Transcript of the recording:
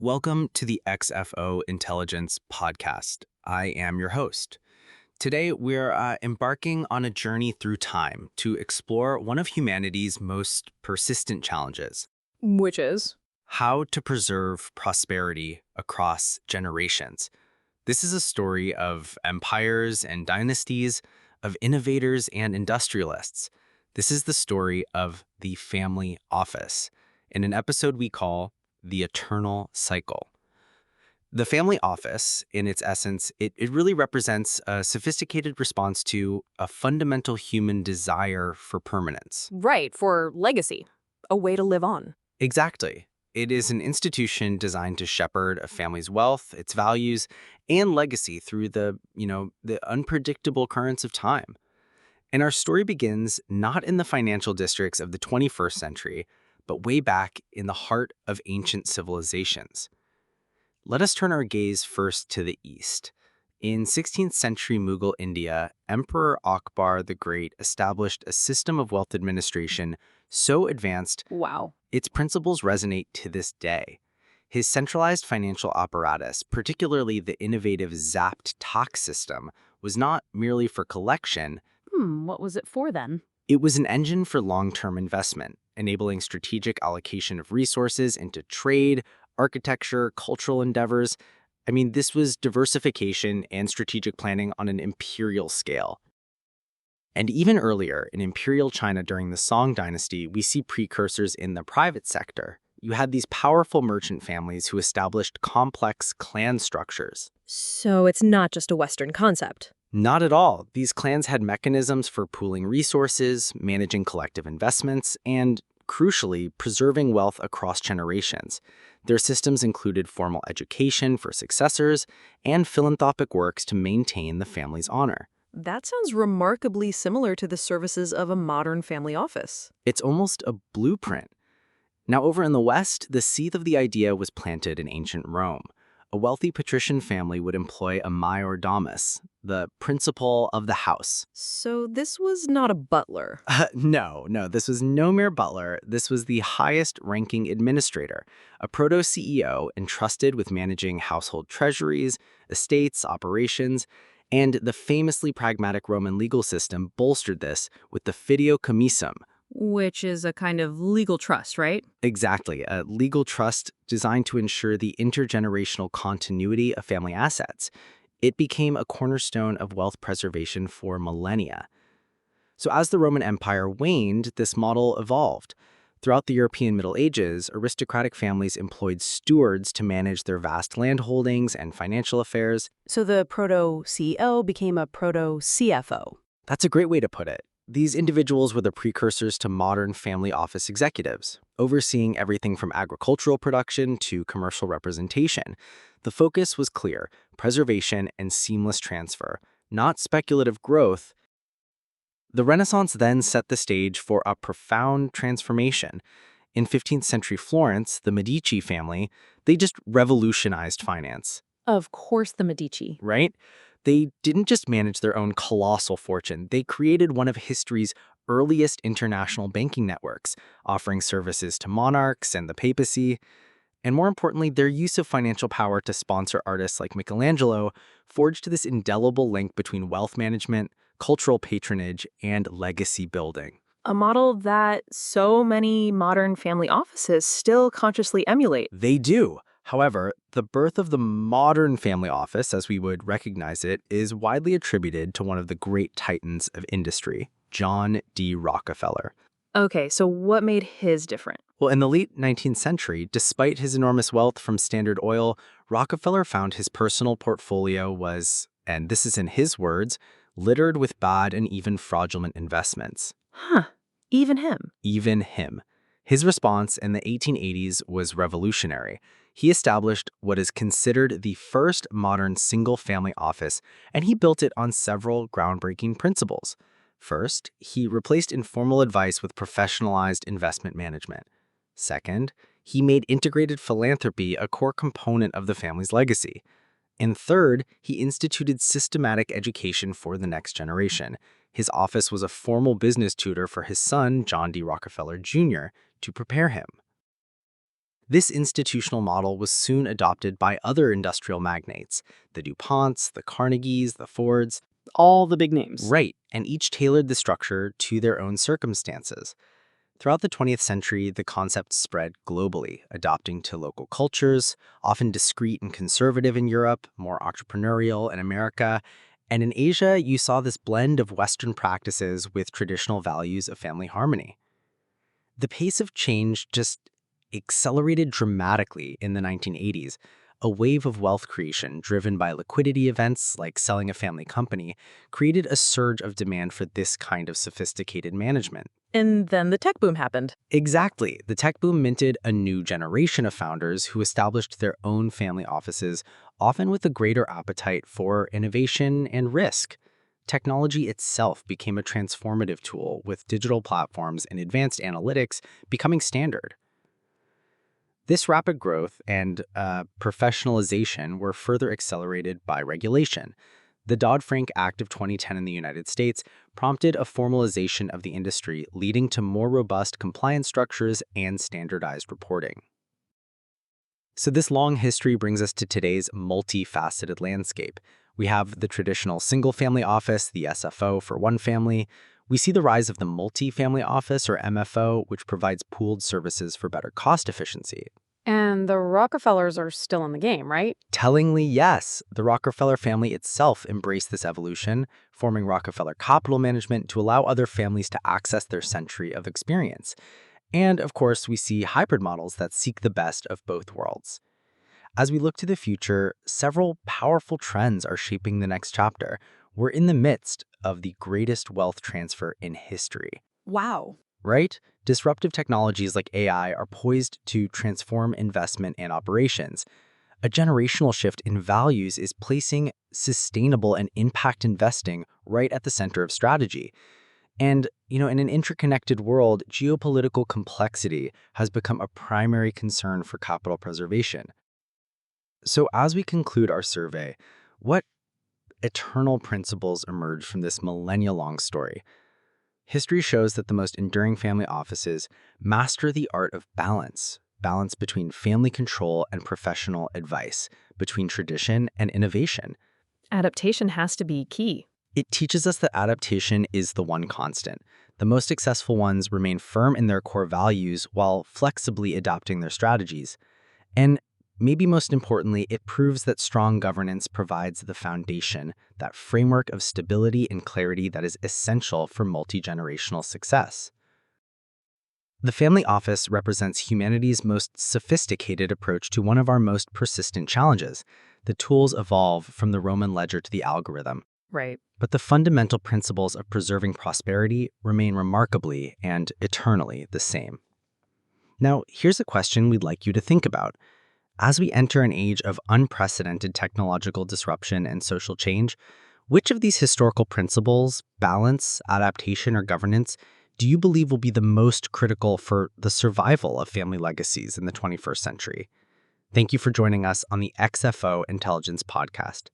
Welcome to the XFO Intelligence Podcast. I am your host. Today, we're embarking on a journey through time to explore one of humanity's most persistent challenges: Which is? how to preserve prosperity across generations. This is a story of empires and dynasties, of innovators and industrialists. This is the story of the family office, in an episode we call The Eternal Cycle. The family office, in its essence, it really represents a sophisticated response to a fundamental human desire for permanence. Right, for legacy. A way to live on. Exactly. It is an institution designed to shepherd a family's wealth, its values, and legacy through the unpredictable currents of time. And our story begins not in the financial districts of the 21st century, but way back in the heart of ancient civilizations. Let us turn our gaze first to the east. In 16th century Mughal India, Emperor Akbar the Great established a system of wealth administration so advanced Wow. its principles resonate to this day. His centralized financial apparatus, particularly the innovative Zabt tax system, was not merely for collection. What was it for then? It was an engine for long-term investment, enabling strategic allocation of resources into trade, architecture, cultural endeavors. This was diversification and strategic planning on an imperial scale. And even earlier, in imperial China during the Song dynasty, we see precursors in the private sector. You had these powerful merchant families who established complex clan structures. So it's not just a Western concept. Not at all. These clans had mechanisms for pooling resources, managing collective investments, and, crucially, preserving wealth across generations. Their systems included formal education for successors and philanthropic works to maintain the family's honor. That sounds remarkably similar to the services of a modern family office. It's almost a blueprint. Now, over in the West, the seed of the idea was planted in ancient Rome. A wealthy patrician family would employ a maior domus, the principal of the house. So this was not a butler. No, this was no mere butler. This was the highest-ranking administrator, a proto-CEO entrusted with managing household treasuries, estates, operations, and the famously pragmatic Roman legal system bolstered this with the fideikommissum. Which is a kind of legal trust, right? Exactly, a legal trust designed to ensure the intergenerational continuity of family assets. It became a cornerstone of wealth preservation for millennia. So as the Roman Empire waned, this model evolved. Throughout the European Middle Ages, aristocratic families employed stewards to manage their vast landholdings and financial affairs. So the proto-CEO became a proto-CFO. That's a great way to put it. These individuals were the precursors to modern family office executives, overseeing everything from agricultural production to commercial representation. The focus was clear: preservation and seamless transfer, not speculative growth. The Renaissance then set the stage for a profound transformation. In 15th century Florence, the Medici family, they just revolutionized finance, Of course, the Medici. right? They didn't just manage their own colossal fortune, they created one of history's earliest international banking networks, offering services to monarchs and the papacy. And more importantly, their use of financial power to sponsor artists like Michelangelo forged this indelible link between wealth management, cultural patronage, and legacy building. A model that so many modern family offices still consciously emulate. They do. However, the birth of the modern family office, as we would recognize it, is widely attributed to one of the great titans of industry, John D. Rockefeller. Okay, so what made his different? Well, in the late 19th century, despite his enormous wealth from Standard Oil, Rockefeller found his personal portfolio was, and this is in his words, littered with bad and even fraudulent investments. Huh, even him. Even him. His response in the 1880s was revolutionary. He established what is considered the first modern single-family office, and he built it on several groundbreaking principles. First, he replaced informal advice with professionalized investment management. Second, he made integrated philanthropy a core component of the family's legacy. And third, he instituted systematic education for the next generation. His office was a formal business tutor for his son, John D. Rockefeller Jr., to prepare him. This institutional model was soon adopted by other industrial magnates, the DuPonts, the Carnegies, the Fords. All the big names. Right, and each tailored the structure to their own circumstances. Throughout the 20th century, the concept spread globally, adopting to local cultures, often discreet and conservative in Europe, more entrepreneurial in America. And in Asia, you saw this blend of Western practices with traditional values of family harmony. The pace of change just accelerated dramatically in the 1980s. A wave of wealth creation driven by liquidity events like selling a family company created a surge of demand for this kind of sophisticated management. And then the tech boom happened. Exactly. The tech boom minted a new generation of founders who established their own family offices, often with a greater appetite for innovation and risk. Technology itself became a transformative tool, with digital platforms and advanced analytics becoming standard. This rapid growth and professionalization were further accelerated by regulation. The Dodd-Frank Act of 2010 in the United States prompted a formalization of the industry, leading to more robust compliance structures and standardized reporting. So this long history brings us to today's multifaceted landscape. We have the traditional single-family office, the SFO for one family. We see the rise of the multi-family office, or MFO, which provides pooled services for better cost efficiency. And the Rockefellers are still in the game, right? Tellingly, yes, the Rockefeller family itself embraced this evolution, forming Rockefeller Capital Management to allow other families to access their century of experience. And of course, we see hybrid models that seek the best of both worlds. As we look to the future, several powerful trends are shaping the next chapter. We're in the midst of the greatest wealth transfer in history. Wow. Right? Disruptive technologies like AI are poised to transform investment and operations. A generational shift in values is placing sustainable and impact investing right at the center of strategy. And, in an interconnected world, geopolitical complexity has become a primary concern for capital preservation. So as we conclude our survey, what eternal principles emerge from this millennia-long story? History shows that the most enduring family offices master the art of balance between family control and professional advice, between tradition and innovation. Adaptation has to be key. It teaches us that adaptation is the one constant. The most successful ones remain firm in their core values while flexibly adapting their strategies. And maybe most importantly, it proves that strong governance provides the foundation, that framework of stability and clarity that is essential for multi-generational success. The family office represents humanity's most sophisticated approach to one of our most persistent challenges. The tools evolve from the Roman ledger to the algorithm. Right. But the fundamental principles of preserving prosperity remain remarkably and eternally the same. Now, here's a question we'd like you to think about. As we enter an age of unprecedented technological disruption and social change, which of these historical principles, balance, adaptation, or governance, do you believe will be the most critical for the survival of family legacies in the 21st century? Thank you for joining us on the XFO Intelligence Podcast.